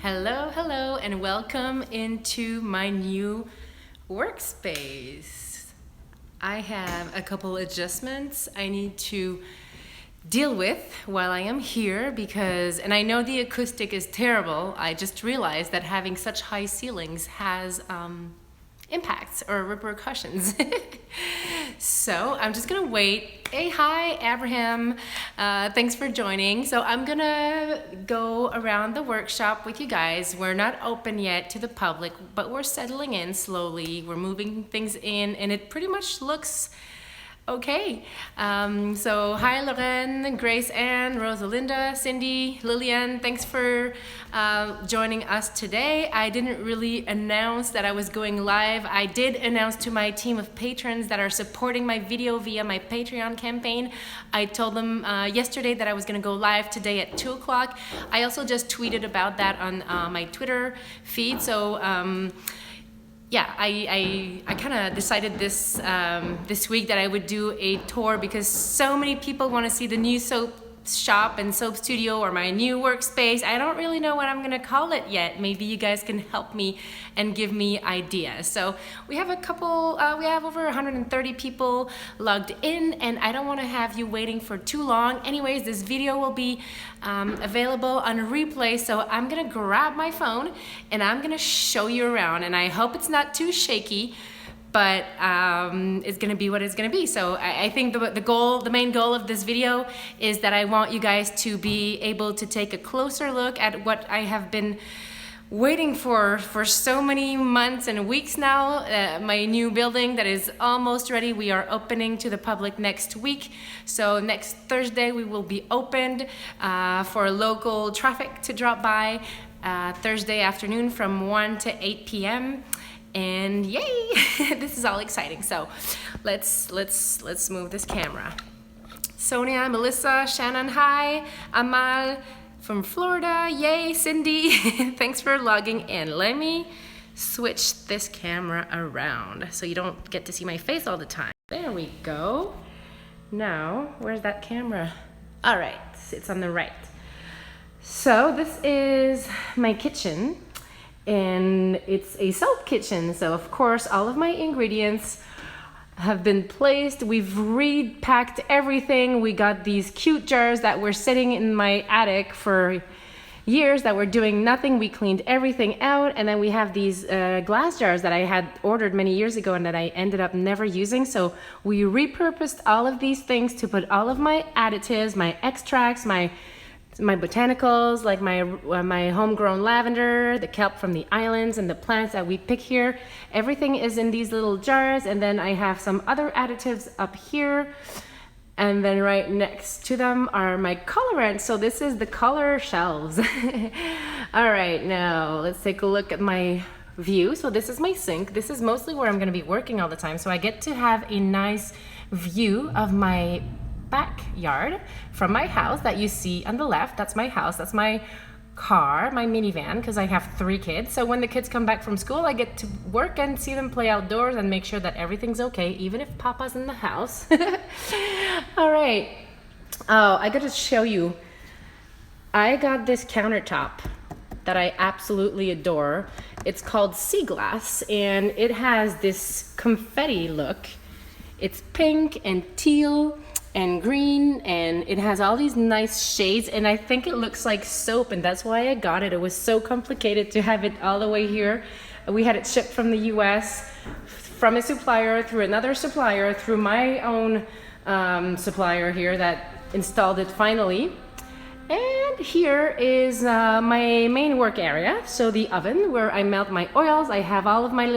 Hello, and welcome into my new workspace. I have a couple adjustments I need to deal with while I am here and I know the acoustic is terrible. I just realized that having such high ceilings has impacts or repercussions. So I'm just gonna wait. Hey, hi, Abraham. Thanks for joining. So I'm gonna go around the workshop with you guys. We're not open yet to the public, but we're settling in slowly. We're moving things in, and it pretty much looks okay. So hi, Lorraine, Grace Ann, Rosalinda, Cindy, Lillian, thanks for joining us today. I didn't really announce that I was going live. I did announce to my team of patrons that are supporting my video via my Patreon campaign. I told them yesterday that I was gonna go live today at 2 o'clock. I also just tweeted about that on my Twitter feed. So yeah, I kind of decided this week that I would do a tour because so many people want to see the new soap shop and soap studio or my new workspace. I don't really know what I'm gonna call it yet. Maybe you guys can help me and give me ideas. So we have we have over 130 people logged in, and I don't want to have you waiting for too long. Anyways, this video will be available on replay, so I'm gonna grab my phone and I'm gonna show you around, and I hope it's not too shaky, but it's gonna be what it's gonna be. So I think the main goal of this video is that I want you guys to be able to take a closer look at what I have been waiting for so many months and weeks now. My new building that is almost ready. We are opening to the public next week. So next Thursday we will be opened for local traffic to drop by Thursday afternoon from 1 to 8 p.m. And yay, this is all exciting. So let's move this camera. Sonia, Melissa, Shannon, hi, Amal from Florida, yay, Cindy, thanks for logging in. Let me switch this camera around so you don't get to see my face all the time. There we go. Now, where's that camera? All right, it's on the right. So this is my kitchen. And it's a soap kitchen, so of course all of my ingredients have been placed. We've repacked everything. We got these cute jars that were sitting in my attic for years that were doing nothing. We cleaned everything out, and then we have these glass jars that I had ordered many years ago and that I ended up never using. So we repurposed all of these things to put all of my additives, my extracts, my botanicals, like my homegrown lavender, the kelp from the islands, and the plants that we pick here. Everything is in these little jars, and then I have some other additives up here, and then right next to them are my colorants. So this is the color shelves. All right, now let's take a look at my view. So this is my sink. This is mostly where I'm going to be working all the time, so I get to have a nice view of my backyard from my house that you see on the left. That's my house. That's my car, my minivan, because I have 3 kids. So when the kids come back from school, I get to work and see them play outdoors and make sure that everything's okay, even if Papa's in the house. All right. Oh, I got to show you. I got this countertop that I absolutely adore. It's called Sea Glass, and it has this confetti look. It's pink and teal and green, and it has all these nice shades, and I think it looks like soap, and that's why I got it. It was so complicated to have it all the way here. We had it shipped from the US, from a supplier, through another supplier, through my own supplier here that installed it finally. And here is my main work area, so the oven where I melt my oils. I have all of my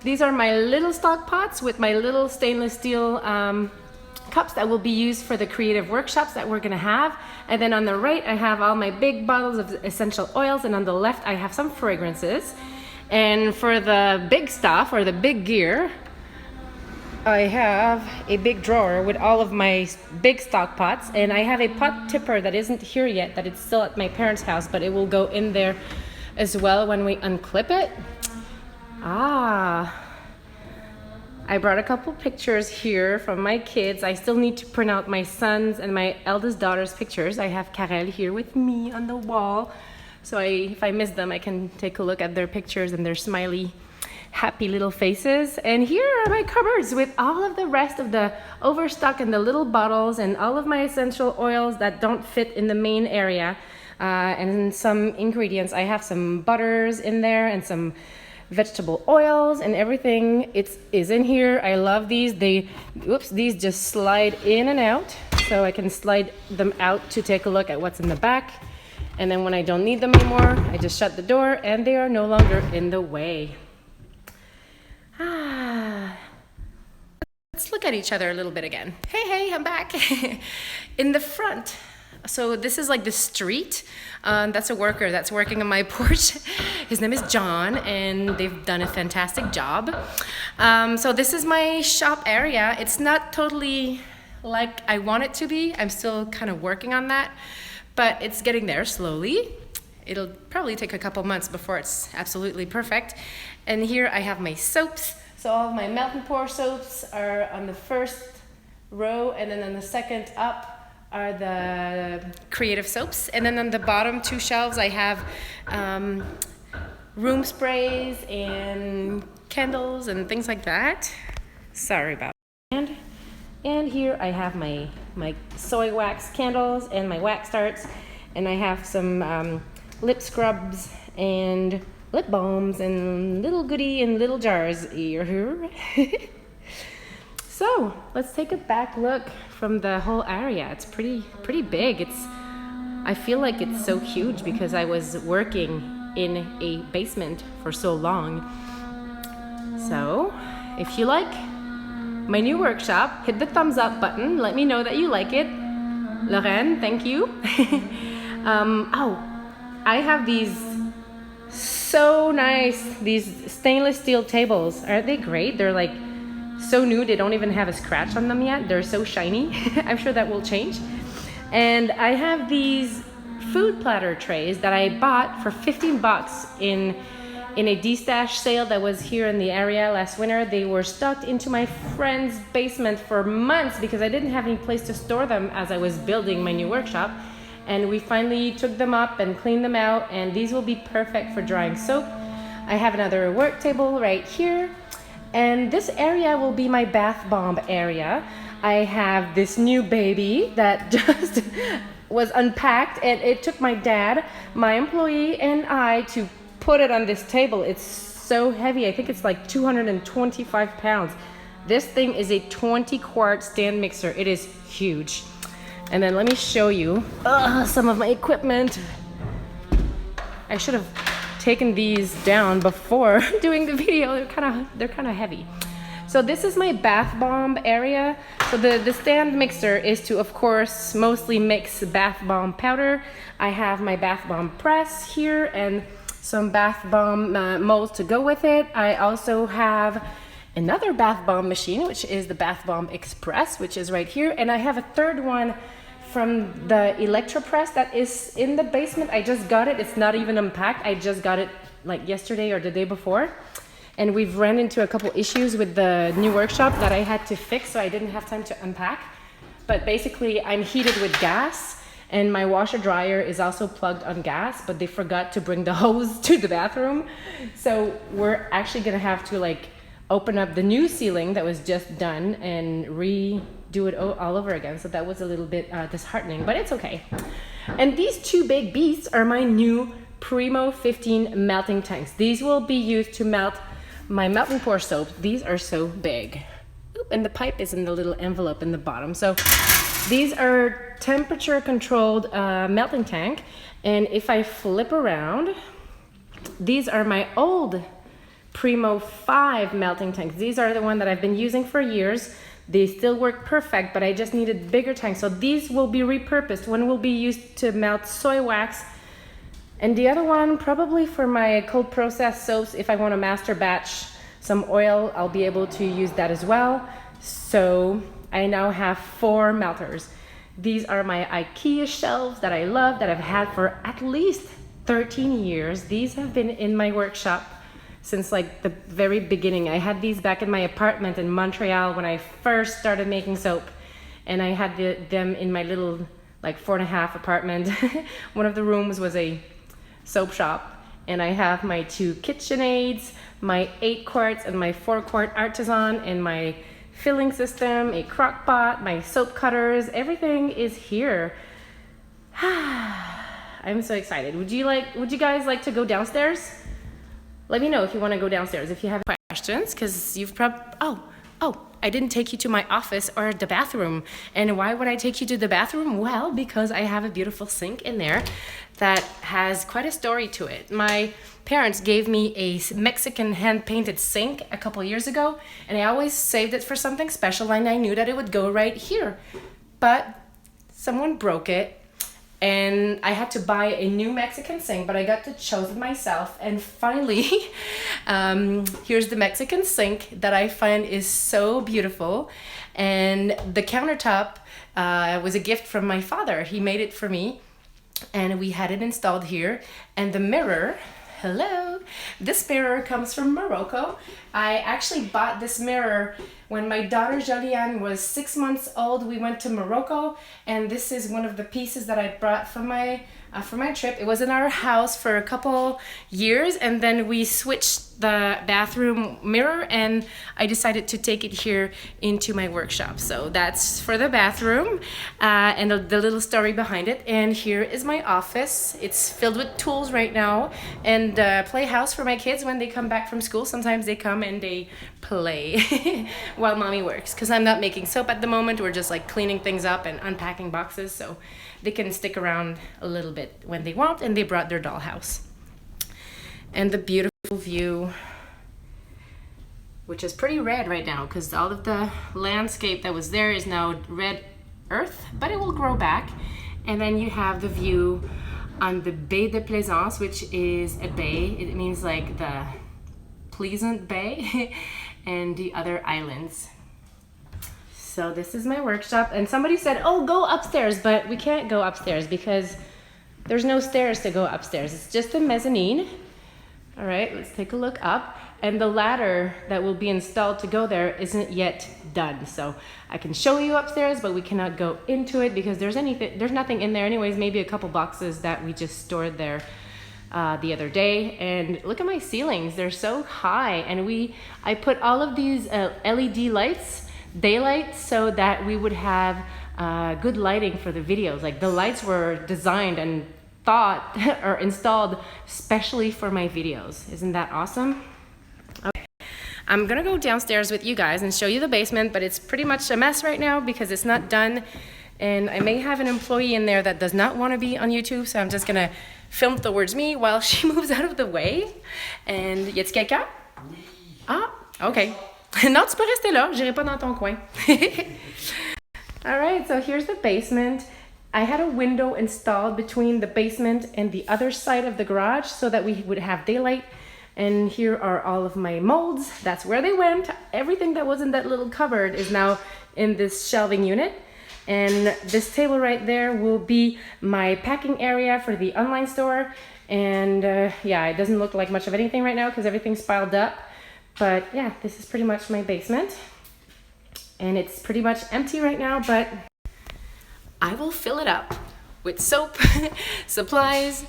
these are my little stock pots with my little stainless steel cups that will be used for the creative workshops that we're gonna have. And then on the right, I have all my big bottles of essential oils, and on the left, I have some fragrances. And for the big stuff, or the big gear, I have a big drawer with all of my big stock pots, and I have a pot tipper that isn't here yet, that it's still at my parents' house, but it will go in there as well when we unclip it. I brought a couple pictures here from my kids. I still need to print out my son's and my eldest daughter's pictures. I have Karel here with me on the wall. So if I miss them, I can take a look at their pictures and their smiley, happy little faces. And here are my cupboards with all of the rest of the overstock and the little bottles and all of my essential oils that don't fit in the main area. And some ingredients. I have some butters in there and some vegetable oils and everything. Is in here. I love these. These just slide in and out. So I can slide them out to take a look at what's in the back. And then when I don't need them anymore, I just shut the door and they are no longer in the way. Let's look at each other a little bit again. Hey, I'm back. In the front. So this is like the street. That's a worker that's working on my porch. His name is John, and they've done a fantastic job. So this is my shop area. It's not totally like I want it to be. I'm still kind of working on that, but it's getting there slowly. It'll probably take a couple months before it's absolutely perfect. And here I have my soaps. So all of my melt and pour soaps are on the first row, and then on the second up are the creative soaps. And then on the bottom two shelves I have room sprays and candles and things like that. Sorry about that. And here I have my soy wax candles and my wax darts, and I have some lip scrubs and lip balms and little goodie in little jars here. So let's take a back look from the whole area. It's pretty big. I feel like it's so huge because I was working in a basement for so long. So if you like my new workshop, hit the thumbs up button. Let me know that you like it. Lorraine, thank you. I have these so nice, these stainless steel tables. Aren't they great? They're like so new, they don't even have a scratch on them yet. They're so shiny. I'm sure that will change. And I have these food platter trays that I bought for 15 bucks in a de-stash sale that was here in the area last winter. They were stuck into my friend's basement for months because I didn't have any place to store them as I was building my new workshop. And we finally took them up and cleaned them out, and these will be perfect for drying soap. I have another work table right here, and this area will be my bath bomb area. I have this new baby that just was unpacked, and it took my dad, my employee, and I to put it on this table. It's so heavy. I think it's like 225 pounds. This thing is a 20-quart stand mixer. It is huge. And then let me show you some of my equipment. I should have taken these down before doing the video. They're kind of heavy. So this is my bath bomb area. So the stand mixer is to, of course, mostly mix bath bomb powder. I have my bath bomb press here and some bath bomb molds to go with it. I also have another bath bomb machine, which is the Bath Bomb Express, which is right here. And I have a third one from the Electropress that is in the basement. I just got it. It's not even unpacked. I just got it like yesterday or the day before. And we've run into a couple issues with the new workshop that I had to fix, so I didn't have time to unpack. But basically, I'm heated with gas, and my washer dryer is also plugged on gas, but they forgot to bring the hose to the bathroom. So we're actually gonna have to like open up the new ceiling that was just done and redo it all over again. So that was a little bit disheartening, but it's okay. And these two big beasts are my new Primo 15 melting tanks. These will be used to melt my melt and pour soap. These are so big. Oop, and the pipe is in the little envelope in the bottom. So these are temperature controlled melting tank. And if I flip around, these are my old Primo 5 melting tanks. These are the one that I've been using for years. They still work perfect, but I just needed bigger tanks. So these will be repurposed. One will be used to melt soy wax, and the other one probably for my cold process soaps. If I want to master batch some oil, I'll be able to use that as well. So I now have 4 melters. These are my Ikea shelves that I love, that I've had for at least 13 years. These have been in my workshop since like the very beginning. I had these back in my apartment in Montreal when I first started making soap, and I had them in my little like 4.5 apartment. One of the rooms was a soap shop, and I have my 2 KitchenAids, my 8 quarts and my 4 quart artisan, and my filling system, a crock pot, my soap cutters. Everything is here. I'm so excited. Would you guys like to go downstairs? Let me know if you want to go downstairs if you have questions, because you've I didn't take you to my office or the bathroom. And why would I take you to the bathroom? Well, because I have a beautiful sink in there that has quite a story to it. My parents gave me a Mexican hand-painted sink a couple years ago, and I always saved it for something special, and I knew that it would go right here. But someone broke it, and I had to buy a new Mexican sink, but I got to choose it myself. And finally, here's the Mexican sink that I find is so beautiful. And the countertop was a gift from my father. He made it for me, and we had it installed here. And the mirror, hello, this mirror comes from Morocco. I actually bought this mirror when my daughter Ariane was 6 months old. We went to Morocco, and this is one of the pieces that I brought for my trip. It was in our house for a couple years, and then we switched the bathroom mirror, and I decided to take it here into my workshop. So that's for the bathroom, and the little story behind it. And here is my office. It's filled with tools right now, and playhouse for my kids when they come back from school. Sometimes they come and they play while mommy works, because I'm not making soap at the moment. We're just like cleaning things up and unpacking boxes, so they can stick around a little bit when they want. And they brought their dollhouse. And the beautiful view, which is pretty red right now because all of the landscape that was there is now red earth, but it will grow back. And then you have the view on the Baie de Plaisance, which is a bay. It means like the pleasant bay, and the other islands. So this is my workshop, and somebody said, oh, go upstairs, but we can't go upstairs because there's no stairs to go upstairs. It's just a mezzanine. All right, let's take a look up. And the ladder that will be installed to go there isn't yet done. So I can show you upstairs, but we cannot go into it because there's nothing in there anyways, maybe a couple boxes that we just stored there the other day. And look at my ceilings, they're so high. And I put all of these LED lights, daylight, so that we would have good lighting for the videos. Like the lights were designed and thought or installed specially for my videos. Isn't that awesome? Okay. I'm gonna go downstairs with you guys and show you the basement, but it's pretty much a mess right now because it's not done. And I may have an employee in there that does not want to be on YouTube, so I'm just gonna film towards me while she moves out of the way. And y a-t-il quelqu'un? Ah, okay. Non, tu peux rester là, j'irai pas dans ton coin. All right, so here's the basement. I had a window installed between the basement and the other side of the garage so that we would have daylight. And here are all of my molds. That's where they went. Everything that was in that little cupboard is now in this shelving unit. And this table right there will be my packing area for the online store. And yeah, it doesn't look like much of anything right now because everything's piled up. But yeah, this is pretty much my basement. And it's pretty much empty right now, but I will fill it up with soap, supplies,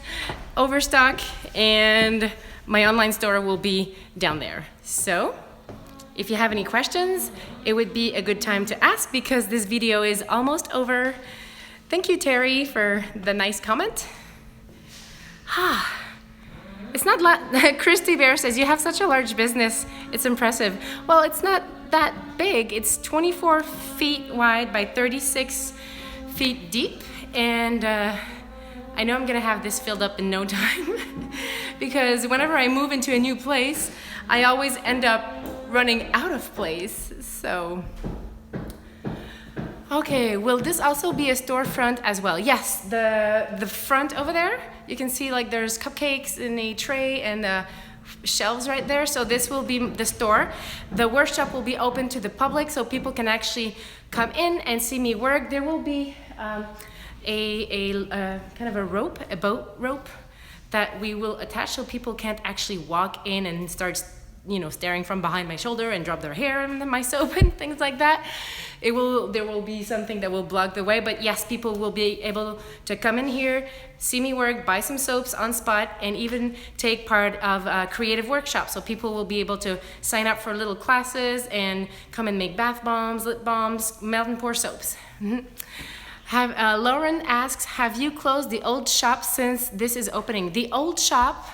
overstock, and my online store will be down there. So if you have any questions, it would be a good time to ask because this video is almost over. Thank you, Terry, for the nice comment. It's not Christy Bear says, you have such a large business. It's impressive. Well, it's not that big. It's 24 feet wide by 36 feet deep. And I know I'm gonna have this filled up in no time because whenever I move into a new place, I always end up running out of place. So, okay, will this also be a storefront as well? Yes, the front over there, you can see like there's cupcakes in a tray and shelves right there. So this will be the store. The workshop will be open to the public so people can actually come in and see me work. There will be a kind of a boat rope that we will attach so people can't actually walk in and start staring from behind my shoulder and drop their hair in my soap and things like that. There will be something that will block the way, but yes, people will be able to come in here, see me work, buy some soaps on spot, and even take part of a creative workshop. So people will be able to sign up for little classes and come and make bath bombs, lip balms, melt and pour soaps. Lauren asks, have you closed the old shop since this is opening? The old shop,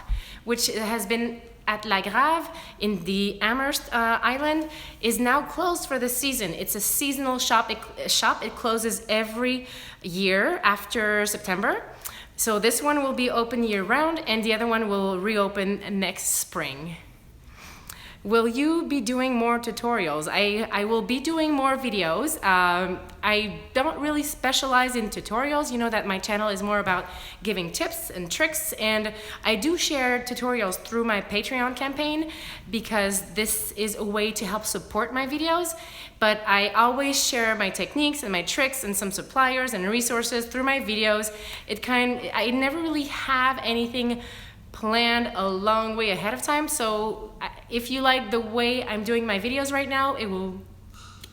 which has been at La Grave in the Amherst Island, is now closed for the season. It's a seasonal shop. It closes every year after September. So this one will be open year round, and the other one will reopen next spring. Will you be doing more tutorials? I will be doing more videos. I don't really specialize in tutorials. You know that my channel is more about giving tips and tricks, and I do share tutorials through my Patreon campaign because this is a way to help support my videos. But I always share my techniques and my tricks and some suppliers and resources through my videos. I never really have anything planned a long way ahead of time. So if you like the way I'm doing my videos right now, it will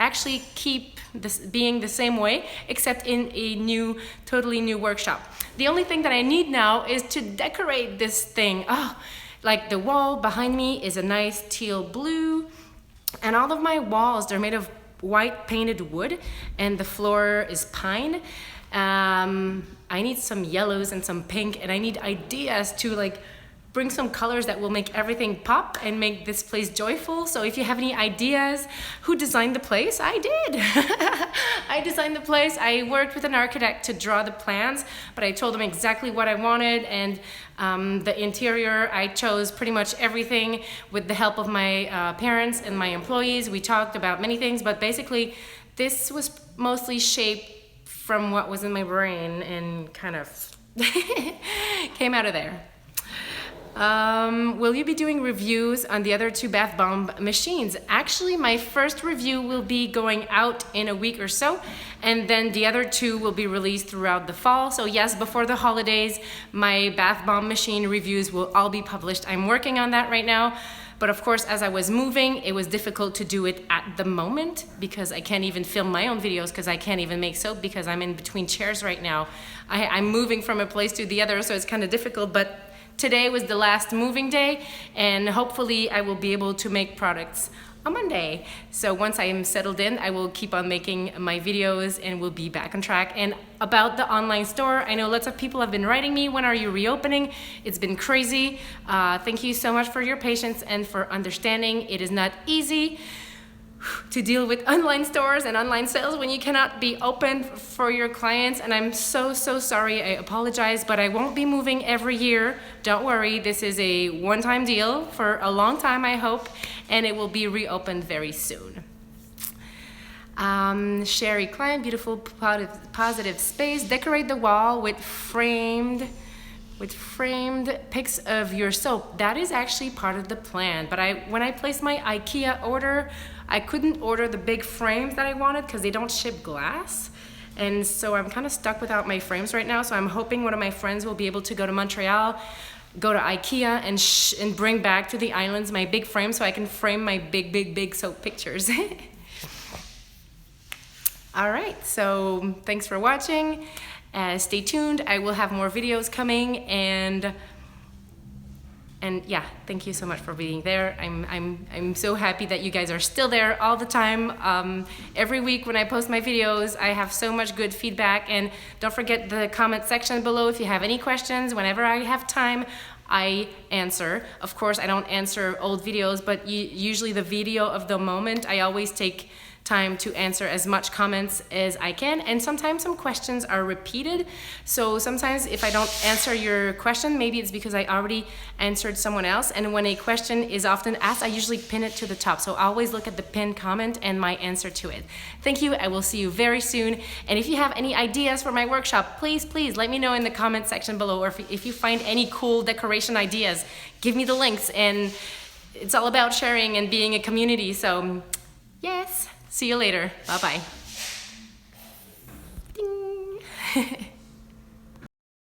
actually keep this being the same way, except in a totally new workshop. The only thing that I need now is to decorate this thing. Like the wall behind me is a nice teal blue, and all of my walls, they're made of white painted wood, and the floor is pine. I need some yellows and some pink, and I need ideas to bring some colors that will make everything pop and make this place joyful. So if you have any ideas, who designed the place? I did. I designed the place. I worked with an architect to draw the plans, but I told him exactly what I wanted, and the interior, I chose pretty much everything with the help of my parents and my employees. We talked about many things, but basically this was mostly shaped from what was in my brain and kind of came out of there. Will you be doing reviews on the other 2 bath bomb machines? Actually, my first review will be going out in a week or so, and then the other 2 will be released throughout the fall. So yes, before the holidays, my bath bomb machine reviews will all be published. I'm working on that right now. But of course, as I was moving, it was difficult to do it at the moment because I can't even film my own videos because I can't even make soap because I'm in between chairs right now. I'm moving from a place to the other, so it's kind of difficult. But today was the last moving day, and hopefully I will be able to make products on Monday. So once I am settled in, I will keep on making my videos and we'll be back on track. And about the online store, I know lots of people have been writing me, when are you reopening? It's been crazy. Thank you so much for your patience and for understanding. It is not easy to deal with online stores and online sales when you cannot be open for your clients, and I'm so sorry. I apologize, but I won't be moving every year. Don't worry, this is a one-time deal for a long time, I hope, and it will be reopened very soon. Sherry Klein, beautiful positive space. Decorate the wall with framed pics of your soap. That is actually part of the plan, but when I placed my Ikea order, I couldn't order the big frames that I wanted because they don't ship glass, and so I'm kind of stuck without my frames right now. So I'm hoping one of my friends will be able to go to Montreal, go to Ikea, and bring back to the islands my big frame so I can frame my big soap pictures. All right, so thanks for watching. Stay tuned. I will have more videos coming, and yeah, thank you so much for being there. I'm so happy that you guys are still there all the time. Every week when I post my videos, I have so much good feedback, and don't forget the comment section below if you have any questions. Whenever I have time, I answer. Of course, I don't answer old videos, but usually the video of the moment, I always take time to answer as much comments as I can, and sometimes some questions are repeated. So sometimes if I don't answer your question, maybe it's because I already answered someone else, and when a question is often asked, I usually pin it to the top. So always look at the pinned comment and my answer to it. Thank you. I will see you very soon, and if you have any ideas for my workshop, please let me know in the comment section below, or if you find any cool decoration ideas, give me the links. And it's all about sharing and being a community, so yes. See you later. Bye-bye. Ding.